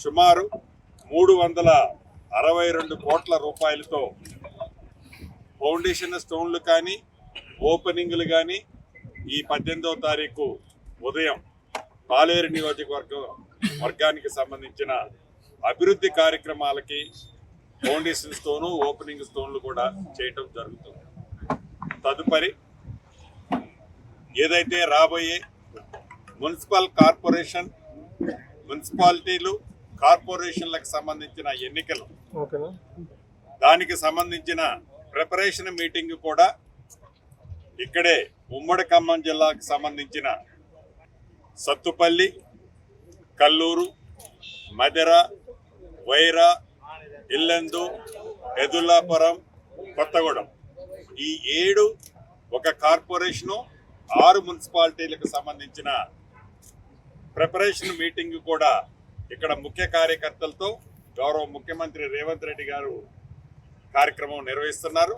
సుమారు 362 కోట్ల రూపాయలతో ఫౌండేషన్ స్టోన్లు కానీ ఓపెనింగ్లు కానీ ఈ 18వ తారీఖు ఉదయం పాలేరు నియోజకవర్గానికి సంబంధించిన అభివృద్ధి కార్యక్రమాలకి ఫౌండేషన్ స్టోను ఓపెనింగ్ స్టోన్లు కూడా చేయటం జరుగుతుంది. తదుపరి ఏదైతే రాబోయే మున్సిపల్ కార్పొరేషన్, మున్సిపాలిటీలు, కార్పొరేషన్లకు సంబంధించిన ఎన్నికలు, దానికి సంబంధించిన ప్రిపరేషన్ మీటింగ్ కూడా ఇక్కడే ఉమ్మడి ఖమ్మం జిల్లాకు సంబంధించిన సత్తుపల్లి, కల్లూరు, మదిర, వైరా, ఇల్లందు, ఎదులాపురం, కొత్తగూడెం ఈ 7 ఒక కార్పొరేషను 6 మున్సిపాలిటీలకు సంబంధించిన ప్రిపరేషన్ మీటింగ్ కూడా ఇక్కడ ముఖ్య కార్యకర్తలతో గౌరవ ముఖ్యమంత్రి రేవంత్ రెడ్డి గారు కార్యక్రమం నిర్వహిస్తున్నారు.